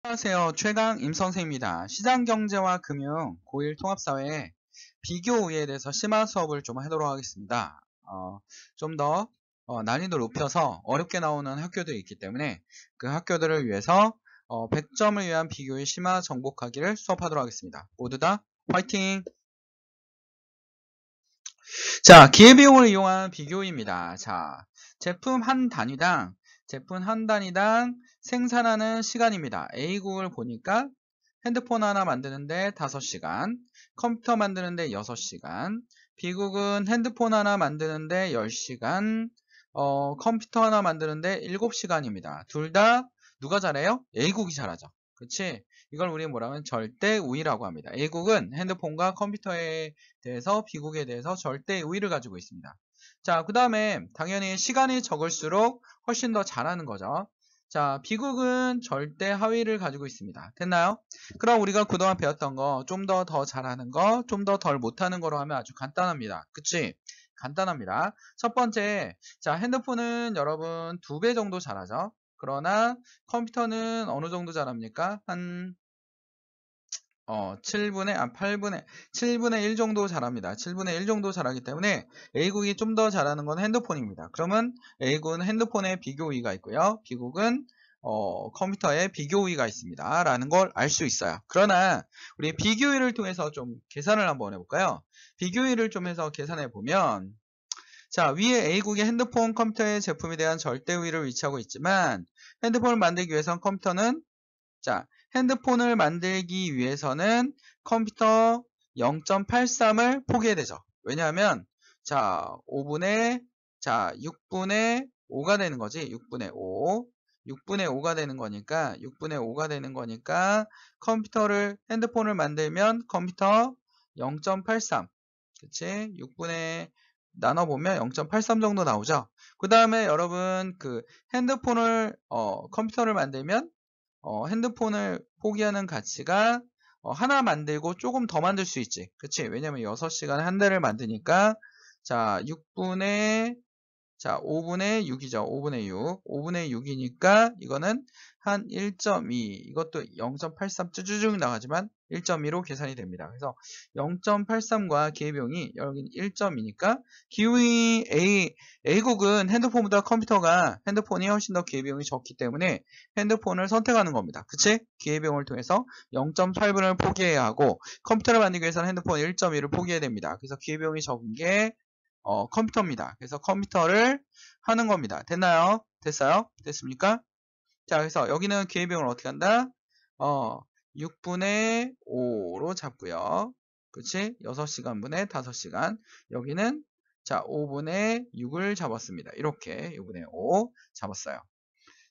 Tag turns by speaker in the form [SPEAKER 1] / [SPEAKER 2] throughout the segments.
[SPEAKER 1] 안녕하세요. 최강 임선생입니다. 시장경제와 금융, 고1 통합사회 비교 우위에 대해서 심화 수업을 좀 하도록 하겠습니다. 좀 더 난이도 높여서 어렵게 나오는 학교들이 있기 때문에 그 학교들을 위해서 100점을 위한 비교의 심화 정복하기를 수업하도록 하겠습니다. 모두 다 화이팅! 자, 기회비용을 이용한 비교입니다. 자, 제품 한 단위당 생산하는 시간입니다. A국을 보니까 핸드폰 하나 만드는데 5시간, 컴퓨터 만드는데 6시간, B국은 핸드폰 하나 만드는데 10시간, 컴퓨터 하나 만드는데 7시간입니다. 둘 다 누가 잘해요? A국이 잘하죠. 그치? 이걸 우리 뭐라면 절대 우위라고 합니다. A국은 핸드폰과 컴퓨터에 대해서 B국에 대해서 절대 우위를 가지고 있습니다. 자, 그 다음에 당연히 시간이 적을수록 훨씬 더 잘하는 거죠. 자, B국은 절대 하위를 가지고 있습니다. 됐나요? 그럼 우리가 그동안 배웠던 거 좀 더 잘하는 거, 좀 더 덜 못하는 거로 하면 아주 간단합니다. 그치? 간단합니다. 첫 번째, 자, 핸드폰은 여러분 2배 정도 잘하죠? 그러나 컴퓨터는 어느 정도 잘합니까? 한 7분의 1 정도 잘합니다. 7분의 1 정도 잘하기 때문에 A국이 좀 더 잘하는 건 핸드폰입니다. 그러면 A국은 핸드폰에 비교 우위가 있고요. B국은 컴퓨터에 비교 우위가 있습니다. 라는 걸 알 수 있어요. 그러나 우리 비교 우위를 통해서 좀 계산을 한번 해볼까요? 비교 우위를 좀 해서 계산해 보면 자, 위에 A국의 핸드폰, 컴퓨터의 제품에 대한 절대 우위를 위치하고 있지만 핸드폰을 만들기 위해선 컴퓨터는 자, 핸드폰을 만들기 위해서는 컴퓨터 0.83을 포기해야 되죠. 왜냐하면 자, 6분의 5가 되는 거지. 6분의 5. 6분의 5가 되는 거니까 6분의 5가 되는 거니까 핸드폰을 만들면 컴퓨터 0.83. 그치? 6분의 나눠보면 0.83 정도 나오죠. 그 다음에 여러분 컴퓨터를 만들면 핸드폰을 포기하는 가치가 하나 만들고 조금 더 만들 수 있지. 그치? 왜냐면 6시간에 한 대를 만드니까 자, 5분의 6이죠. 5분의 6. 5분의 6이니까 이거는 한 1.2. 이것도 0.83 쭈쭈쭉 나가지만 1.2로 계산이 됩니다. 그래서 0.83과 기회비용이 여기는 1.2니까 기후이 A국은 핸드폰이 훨씬 더 기회비용이 적기 때문에 핸드폰을 선택하는 겁니다. 그치? 기회비용을 통해서 0.8분을 포기해야 하고 컴퓨터를 만들기 위해서는 핸드폰 1.2를 포기해야 됩니다. 그래서 기회비용이 적은 게 컴퓨터입니다. 그래서 컴퓨터를 하는 겁니다. 됐나요? 됐어요? 됐습니까? 자, 그래서 여기는 기회비용을 어떻게 한다? 6분의 5로 잡고요. 그치? 6시간 분의 5시간. 여기는 자, 5분의 6을 잡았습니다. 이렇게 6분의 5 잡았어요.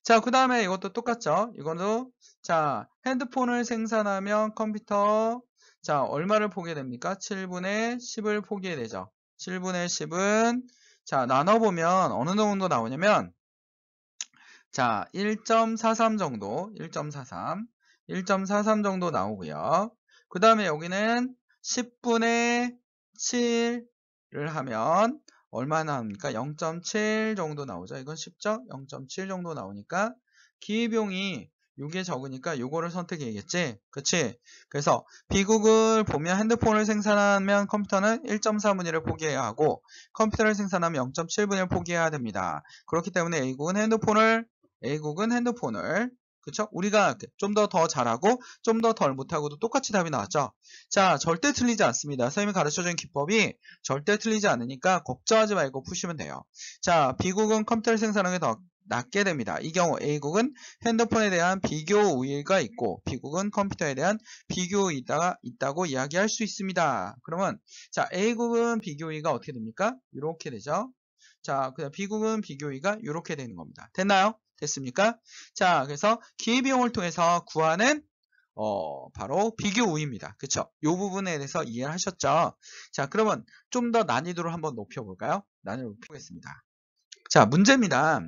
[SPEAKER 1] 자, 그 다음에 이것도 똑같죠? 이거도 자, 핸드폰을 생산하면 컴퓨터 자, 얼마를 포기해야 됩니까? 7분의 10을 포기해야 되죠. 7분의 10은 자, 나눠보면 어느 정도 나오냐면 자, 1.43 정도, 1.43 정도 나오고요. 그 다음에 여기는 10분의 7을 하면 얼마나 나옵니까? 0.7 정도 나오죠. 이건 쉽죠? 0.7 정도 나오니까 기회비용이 요게 적으니까 요거를 선택해야겠지? 그치? 그래서 B국을 보면 핸드폰을 생산하면 컴퓨터는 1.4분의 1을 포기해야 하고 컴퓨터를 생산하면 0.7분의 1을 포기해야 됩니다. 그렇기 때문에 A국은 핸드폰을 그쵸? 우리가 좀 더 잘하고 좀 더 덜 못하고도 똑같이 답이 나왔죠. 자, 절대 틀리지 않습니다. 선생님이 가르쳐준 기법이 절대 틀리지 않으니까 걱정하지 말고 푸시면 돼요. 자, B국은 컴퓨터를 생산하는 게 더 낫게 됩니다. 이 경우 A국은 핸드폰에 대한 비교 우위가 있고 B국은 컴퓨터에 대한 비교 우위가 있다고 이야기할 수 있습니다. 그러면 자, A국은 비교 우위가 어떻게 됩니까? 이렇게 되죠. 자, 그다음 B국은 비교 우위가 이렇게 되는 겁니다. 됐나요? 됐습니까? 자, 그래서 기회비용을 통해서 구하는 바로 비교 우위입니다. 그쵸? 이 부분에 대해서 이해를 하셨죠? 자, 그러면 좀 더 난이도를 한번 높여볼까요? 난이도를 높이겠습니다. 자, 문제입니다.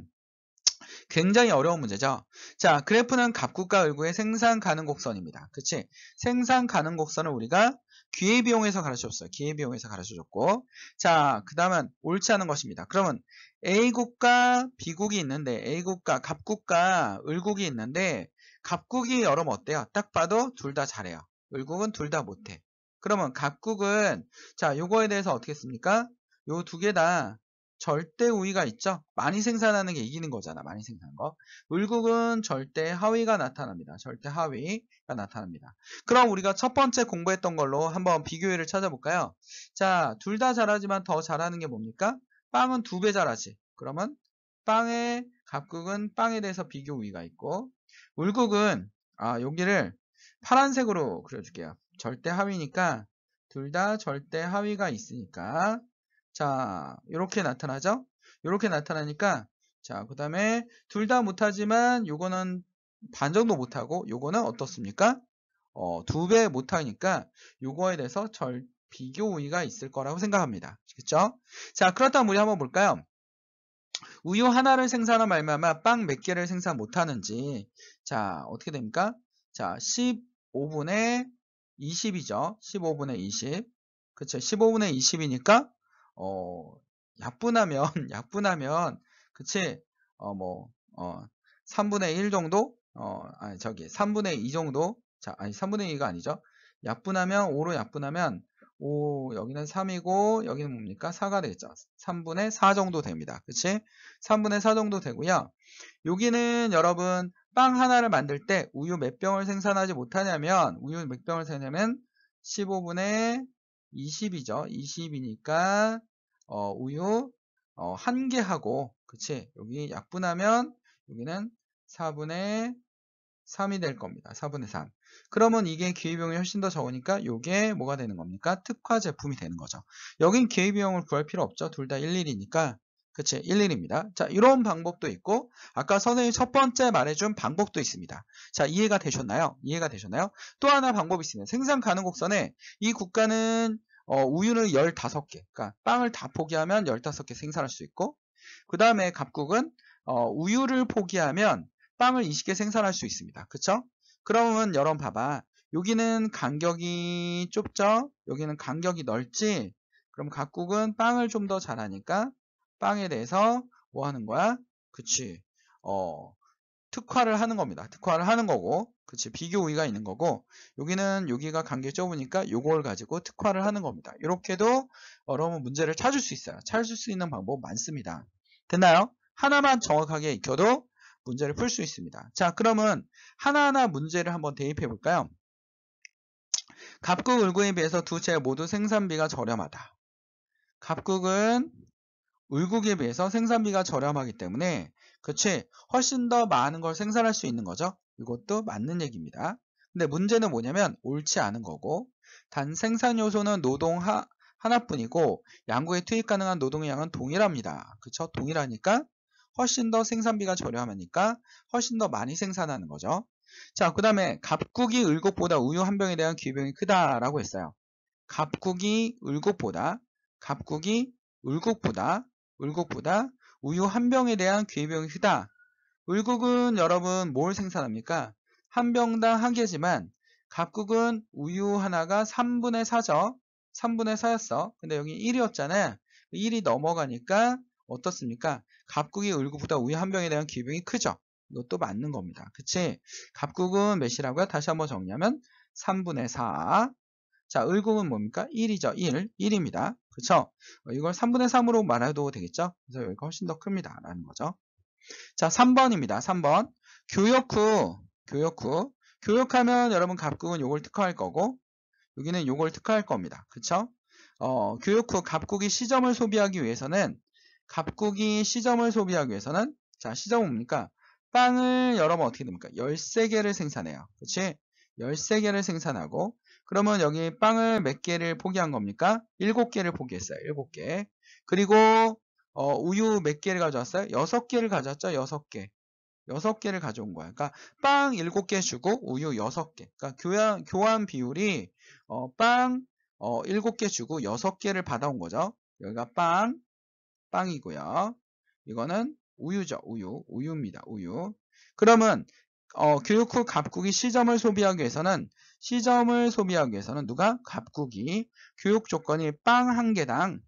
[SPEAKER 1] 굉장히 어려운 문제죠. 자, 그래프는 갑국과 을구의 생산 가능 곡선입니다. 그치? 생산 가능 곡선을 우리가 기회비용에서 가르쳐줬어요. 기회비용에서 가르쳐줬고. 자, 그 다음은 옳지 않은 것입니다. 그러면 A국과 B국이 있는데, A국과 갑국과 을국이 있는데, 갑국이 여러분 어때요? 딱 봐도 둘 다 잘해요. 을국은 둘 다 못해. 그러면 갑국은 자 요거에 대해서 어떻게 씁니까? 요 두 개 다 절대 우위가 있죠? 많이 생산하는 게 이기는 거잖아. 많이 생산한 거. 을국은 절대 하위가 나타납니다. 절대 하위가 나타납니다. 그럼 우리가 첫 번째 공부했던 걸로 한번 비교율을 찾아볼까요? 자, 둘 다 잘하지만 더 잘하는 게 뭡니까? 빵은 2배 잘하지. 그러면 빵의 갑국은 빵에 대해서 비교 우위가 있고 을국은 여기를 파란색으로 그려줄게요. 절대 하위니까 둘 다 절대 하위가 있으니까 자 이렇게 나타나죠. 이렇게 나타나니까 자 그 다음에 둘 다 못하지만 요거는 반 정도 못하고 요거는 어떻습니까? 2배 못하니까 요거에 대해서 비교 우위가 있을 거라고 생각합니다. 그렇죠? 자 그렇다면 우리 한번 볼까요? 우유 하나를 생산한 말미암아 빵 몇 개를 생산 못하는지 자 어떻게 됩니까? 자 15분의 20이죠. 15분의 20 그쵸? 15분의 20이니까 약분하면 약분하면 그치? 3분의 1 정도? 3분의 2 정도? 자, 아니 3분의 2가 아니죠. 약분하면 5로 약분하면 5 여기는 3이고 여기는 뭡니까? 4가 되겠죠. 3분의 4 정도 됩니다. 그치? 3분의 4 정도 되고요. 여기는 여러분 빵 하나를 만들 때 우유 몇 병을 생산하지 못하냐면 우유 몇 병을 생산하냐면 15분의 20이죠. 20이니까 우유 1개 하고 그치? 여기 약분하면 여기는 4분의 3이 될 겁니다. 4분의 3. 그러면 이게 기회비용이 훨씬 더 적으니까 이게 뭐가 되는 겁니까? 특화 제품이 되는 거죠. 여긴 기회비용을 구할 필요 없죠. 둘 다 11이니까. 그치? 11입니다. 자, 이런 방법도 있고 아까 선생님이 첫 번째 말해준 방법도 있습니다. 자, 이해가 되셨나요? 이해가 되셨나요? 또 하나 방법이 있습니다. 생산 가능 곡선에 이 국가는 우유를 15개, 그러니까 빵을 다 포기하면 15개 생산할 수 있고 그 다음에 갑국은 우유를 포기하면 빵을 20개 생산할 수 있습니다. 그쵸? 그러면 여러분 봐봐. 여기는 간격이 좁죠? 여기는 간격이 넓지? 그럼 각국은 빵을 좀 더 잘하니까 빵에 대해서 뭐 하는 거야? 그치? 특화를 하는 겁니다. 특화를 하는 거고, 그치? 비교 우위가 있는 거고, 여기는 여기가 간격이 좁으니까 요걸 가지고 특화를 하는 겁니다. 이렇게도 여러분 문제를 찾을 수 있어요. 찾을 수 있는 방법 많습니다. 됐나요? 하나만 정확하게 익혀도 문제를 풀 수 있습니다. 자, 그러면 하나하나 문제를 한번 대입해 볼까요? 갑국, 을국에 비해서 두 채 모두 생산비가 저렴하다. 갑국은 을국에 비해서 생산비가 저렴하기 때문에 그치? 훨씬 더 많은 걸 생산할 수 있는 거죠. 이것도 맞는 얘기입니다. 근데 문제는 뭐냐면 옳지 않은 거고 단 생산 요소는 노동 하나뿐이고 양국에 투입 가능한 노동의 양은 동일합니다. 그쵸? 동일하니까 훨씬 더 생산비가 저렴하니까 훨씬 더 많이 생산하는 거죠. 자, 그 다음에 갑국이 을국보다 우유 한 병에 대한 기회비용이 크다라고 했어요. 갑국이 을국보다 우유 한 병에 대한 기회비용이 크다. 을국은 여러분 뭘 생산합니까? 한 병당 한 개지만 갑국은 우유 하나가 3분의 4죠. 3분의 4였어. 근데 여기 1이었잖아요. 1이 넘어가니까 어떻습니까? 갑국이 을국보다 우유 한 병에 대한 기회비용이 크죠. 이것도 맞는 겁니다. 그치? 갑국은 몇이라고요? 다시 한번 정리하면 3분의 4. 자, 을국은 뭡니까? 1이죠. 1입니다. 그쵸? 이걸 3분의 3으로 말해도 되겠죠? 그래서 여기가 훨씬 더 큽니다. 라는 거죠. 자, 3번입니다. 3번. 교역하면 여러분 갑국은 요걸 특화할 거고, 여기는 요걸 특화할 겁니다. 그쵸? 교역 후 갑국이 시점을 소비하기 위해서는, 자, 시점은 뭡니까? 빵을 여러분 어떻게 됩니까? 13개를 생산해요. 그치? 13개를 생산하고, 그러면 여기 빵을 몇 개를 포기한 겁니까? 7개를 포기했어요. 7개. 그리고 우유 몇 개를 가져왔어요? 6개를 가져왔죠? 6개. 6개를 가져온 거야. 그러니까 빵 7개 주고 우유 6개. 그러니까 교환 비율이 빵 7개 주고 6개를 받아온 거죠. 여기가 빵이고요. 이거는 우유죠. 우유입니다. 우유. 그러면 교육 후 갑국이 시점을 소비하기 위해서는 누가? 갑국이 교육 조건이 빵 한 개당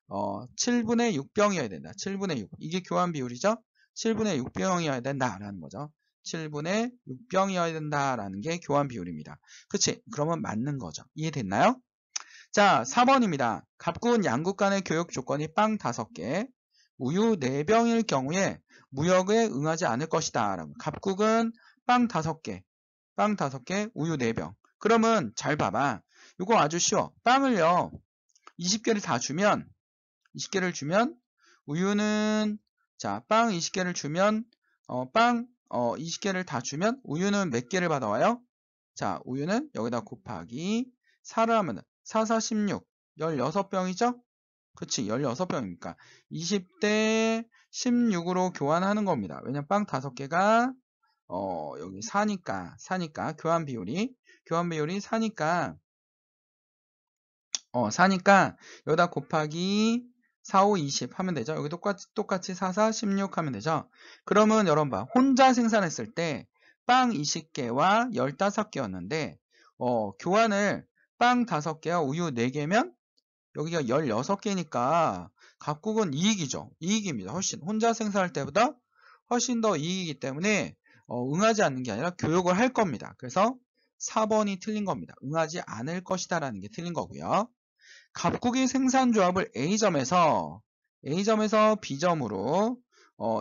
[SPEAKER 1] 7분의 6병이어야 된다. 7분의 6. 이게 교환 비율이죠. 7분의 6병이어야 된다라는 거죠. 7분의 6병이어야 된다라는 게 교환 비율입니다. 그치? 그러면 맞는 거죠. 이해됐나요? 자, 4번입니다. 갑군 양국 간의 교역 조건이 빵 5개, 우유 4병일 경우에 무역에 응하지 않을 것이다. 라고. 갑국은 빵 5개, 빵 5개, 우유 4병. 그러면 잘 봐봐. 이거 아주 쉬워. 빵을요, 20개를 다 주면, 20개를 주면, 우유는, 자, 빵 20개를 주면, 20개를 다 주면, 우유는 몇 개를 받아와요? 자, 우유는 여기다 곱하기 4를 하면 4, 4, 16, 16병이죠? 그치, 16병이니까 20대 16으로 교환하는 겁니다. 왜냐면 빵 5개가 여기 4니까 교환 비율이 4니까 4니까 여기다 곱하기 4, 5, 20 하면 되죠. 여기 똑같이 4, 4, 16 하면 되죠. 그러면 여러분 봐. 혼자 생산했을 때 빵 20개와 15개였는데 교환을 빵 5개와 우유 4개면 여기가 16개니까 각국은 이익이죠. 이익입니다. 훨씬 혼자 생산할 때보다 훨씬 더 이익이기 때문에 응하지 않는 게 아니라 교역을 할 겁니다. 그래서 4번이 틀린 겁니다. 응하지 않을 것이다 라는 게 틀린 거고요. 갑국의 생산조합을 A점에서 B점으로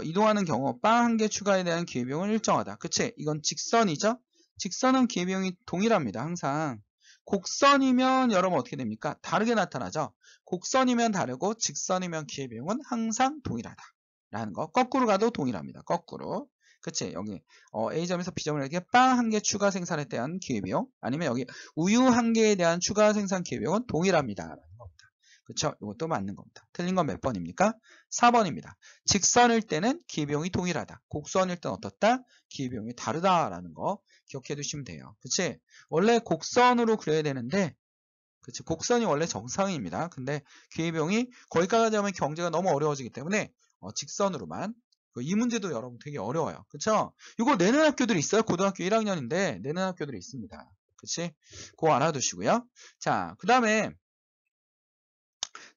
[SPEAKER 1] 이동하는 경우 빵 한 개 추가에 대한 기회비용은 일정하다. 그치? 이건 직선이죠? 직선은 기회비용이 동일합니다. 항상. 곡선이면 여러분 어떻게 됩니까? 다르게 나타나죠? 곡선이면 다르고 직선이면 기회비용은 항상 동일하다. 라는 거. 거꾸로 가도 동일합니다. 거꾸로. 그치? 여기 A점에서 B점을 이렇게 빵 한 개 추가 생산에 대한 기회비용 아니면 여기 우유 한 개에 대한 추가 생산 기회비용은 동일합니다. 라는 겁니다. 그쵸? 이것도 맞는 겁니다. 틀린 건 몇 번입니까? 4번입니다. 직선일 때는 기회비용이 동일하다. 곡선일 때는 어떻다? 기회비용이 다르다라는 거 기억해 두시면 돼요. 그치? 원래 곡선으로 그려야 되는데 그치? 곡선이 원래 정상입니다. 근데 기회비용이 거기까지 하면 경제가 너무 어려워지기 때문에 직선으로만 이 문제도 여러분 되게 어려워요. 그쵸? 이거 내는 학교들이 있어요. 고등학교 1학년인데 내는 학교들이 있습니다. 그치? 그거 알아두시고요. 자, 그 다음에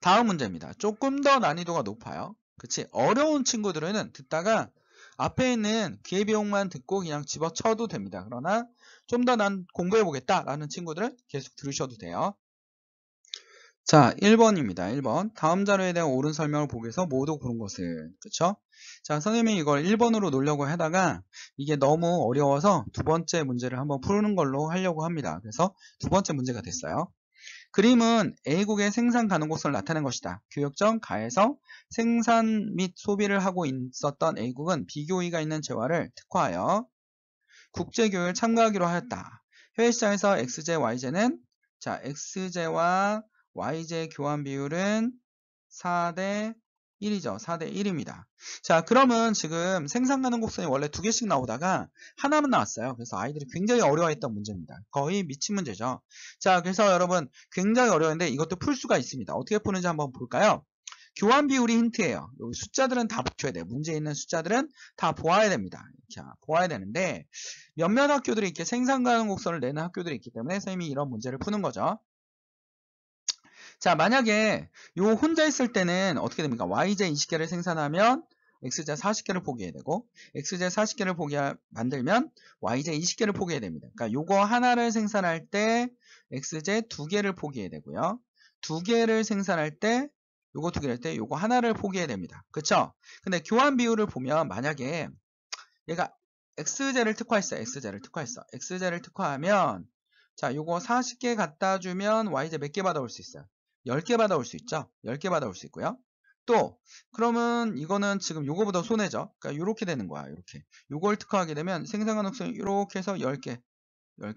[SPEAKER 1] 다음 문제입니다. 조금 더 난이도가 높아요. 그치? 어려운 친구들은 듣다가 앞에 있는 기회비용만 듣고 그냥 집어쳐도 됩니다. 그러나 좀 더 난 공부해보겠다 라는 친구들은 계속 들으셔도 돼요. 자, 1번입니다. 1번. 다음 자료에 대한 옳은 설명을 보기 위해서 모두 고른 것은. 그쵸? 자, 선생님이 이걸 1번으로 놓으려고 하다가 이게 너무 어려워서 두 번째 문제를 한번 푸는 걸로 하려고 합니다. 그래서 두 번째 문제가 됐어요. 그림은 A국의 생산 가능 곡선을 나타낸 것이다. 교역점 가에서 생산 및 소비를 하고 있었던 A국은 비교이가 있는 재화를 특화하여 국제교역을 참가하기로 하였다. 해외 시장에서 XJ, YJ는 자, XJ와 YJ 교환 비율은 4대 1이죠. 4대 1입니다. 자, 그러면 지금 생산 가능 곡선이 원래 2개씩 나오다가 하나만 나왔어요. 그래서 아이들이 굉장히 어려워했던 문제입니다. 거의 미친 문제죠. 자, 그래서 여러분 굉장히 어려운데 이것도 풀 수가 있습니다. 어떻게 푸는지 한번 볼까요? 교환 비율이 힌트예요. 여기 숫자들은 다 붙여야 돼요. 문제에 있는 숫자들은 다 보아야 됩니다. 자, 보아야 되는데 몇몇 학교들이 이렇게 생산 가능 곡선을 내는 학교들이 있기 때문에 선생님이 이런 문제를 푸는 거죠. 자, 만약에 요 혼자 있을 때는 어떻게 됩니까? YJ 20개를 생산하면 XJ 40개를 포기해야 되고 XJ 40개를 만들면 YJ 20개를 포기해야 됩니다. 그러니까 요거 하나를 생산할 때 XJ 2개를 포기해야 되고요. 2개를 생산할 때 요거 2개를 할 때 요거 하나를 포기해야 됩니다. 그쵸? 근데 교환 비율을 보면 만약에 얘가 XJ를 특화했어요. XJ를 특화했어. XJ를 특화하면 자, 요거 40개 갖다 주면 YJ 몇 개 받아올 수 있어요? 10개 받아올 수 있죠? 10개 받아올 수 있고요. 또 그러면 이거는 지금 요거보다 손해죠. 그러니까 요렇게 되는 거야. 요렇게. 요걸 특화하게 되면 생산 가능성이 요렇게 해서 10개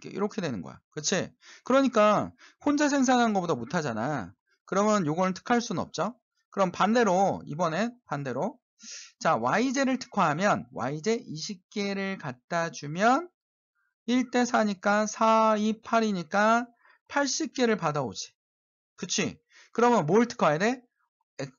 [SPEAKER 1] 이렇게 되는 거야. 그치? 그러니까 혼자 생산하는 것보다 못하잖아. 그러면 요거는 특화할 수는 없죠? 그럼 반대로 이번엔 반대로 자, YJ를 특화하면 YJ 20개를 갖다 주면 1대 4니까 4, 2, 8이니까 80개를 받아오지. 그치? 그러면 뭘 특화해야 돼?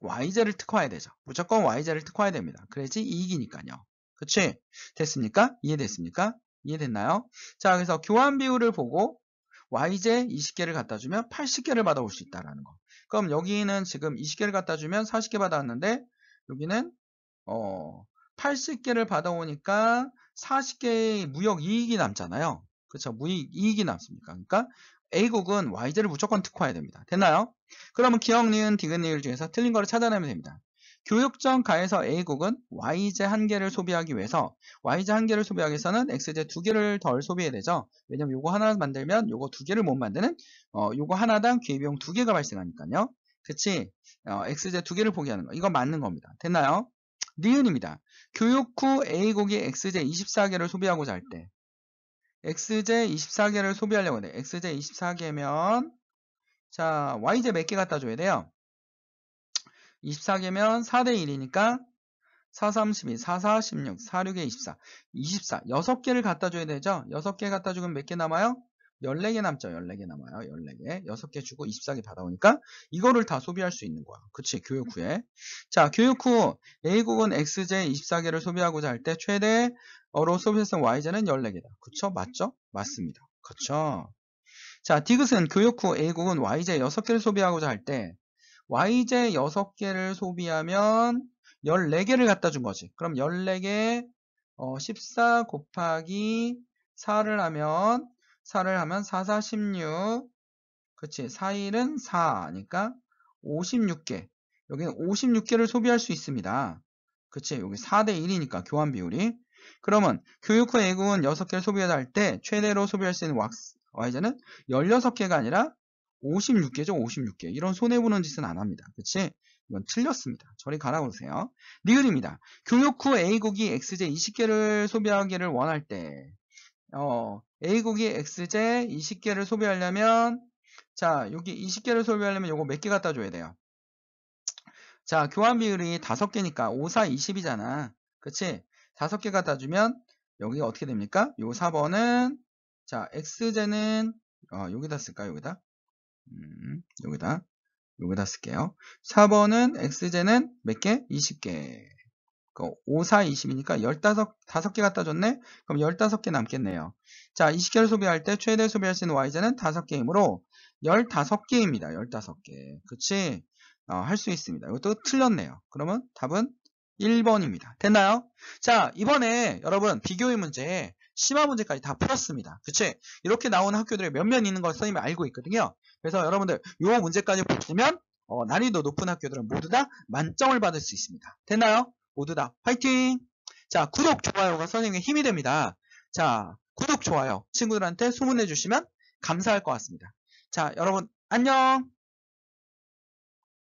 [SPEAKER 1] YJ를 특화해야 되죠. 무조건 YJ를 특화해야 됩니다. 그래야지 이익이니까요. 그치? 됐습니까? 이해됐습니까? 이해됐나요? 자, 그래서 교환 비율을 보고 YJ 20개를 갖다 주면 80개를 받아올 수 있다라는 거. 그럼 여기는 지금 20개를 갖다 주면 40개 받아왔는데 여기는 80개를 받아오니까 40개의 무역 이익이 남잖아요. 그렇죠? 이익이 남습니까? 그러니까 A국은 YZ를 무조건 특화해야 됩니다. 됐나요? 그러면 기억, 니은, 디귿, 리을 중에서 틀린 거를 찾아내면 됩니다. 교육적 가에서 A국은 YZ 한 개를 소비하기 위해서 YZ 한 개를 소비하기 위해서는 XZ 두 개를 덜 소비해야 되죠. 왜냐면 요거 하나 만들면 요거 두 개를 못 만드는 요거 하나당 기회비용 두 개가 발생하니까요. 그치? XZ 두 개를 포기하는 거. 이거 맞는 겁니다. 됐나요? 니은입니다. 교육 후 A국이 XZ 24개를 소비하고자 할 때 XZ 24개를 소비하려고 해. XZ 24개면 자 YZ 몇 개 갖다 줘야 돼요? 24개면 4대 1이니까 4, 3, 12, 4, 4, 16, 4, 6에 24, 24. 6개를 갖다 줘야 되죠? 6개 갖다 주면 몇 개 남아요? 14개 남죠? 14개 남아요. 14개. 6개 주고 24개 받아오니까 이거를 다 소비할 수 있는 거야. 그치? 교육 후에. 자, 교육 후 A국은 XJ 24개를 소비하고자 할 때 최대어로 소비했던 YJ는 14개다. 그쵸? 맞죠? 맞습니다. 그쵸? 자, 디귿은 교육 후 A국은 YJ 6개를 소비하고자 할 때 YJ 6개를 소비하면 14개를 갖다 준 거지. 그럼 14개 14 곱하기 4를 하면 4, 4, 16 그치 4일은 4니까 56개 여기는 56개를 소비할 수 있습니다. 그치 여기 4대 1이니까 교환 비율이 그러면 교육 후 A국은 6개를 소비할 때 최대로 소비할 수 있는 Y자는 16개가 아니라 56개죠. 56개. 이런 손해보는 짓은 안 합니다. 그치? 이건 틀렸습니다. 저리 가라 보세요. 니은입니다. 교육 후 A국이 XJ 20개를 소비하기를 원할 때 A국이 XJ 20개를 소비하려면 자 여기 20개를 소비하려면 요거 몇 개 갖다 줘야 돼요? 자 교환 비율이 5개니까 5, 4, 20이잖아. 그치? 5개 갖다 주면 여기가 어떻게 됩니까? 요 4번은 자 XJ는 여기다 쓸까요? 여기다 쓸게요. 4번은 XJ는 몇 개? 20개. 5, 4, 20이니까 5개 갖다 줬네? 그럼 15개 남겠네요. 자, 20개를 소비할 때 최대 소비할 수 있는 Y자는 5개이므로 15개입니다. 15개. 그치? 할 수 있습니다. 이것도 틀렸네요. 그러면 답은 1번입니다. 됐나요? 자, 이번에 여러분 비교의 문제, 심화 문제까지 다 풀었습니다. 그치? 이렇게 나오는 학교들이 몇몇 있는 걸 선생님이 알고 있거든요. 그래서 여러분들 요 문제까지 보시면 난이도 높은 학교들은 모두 다 만점을 받을 수 있습니다. 됐나요? 모두 다 화이팅! 자, 구독, 좋아요가 선생님의 힘이 됩니다. 자, 구독, 좋아요 친구들한테 소문해 주시면 감사할 것 같습니다. 자, 여러분 안녕!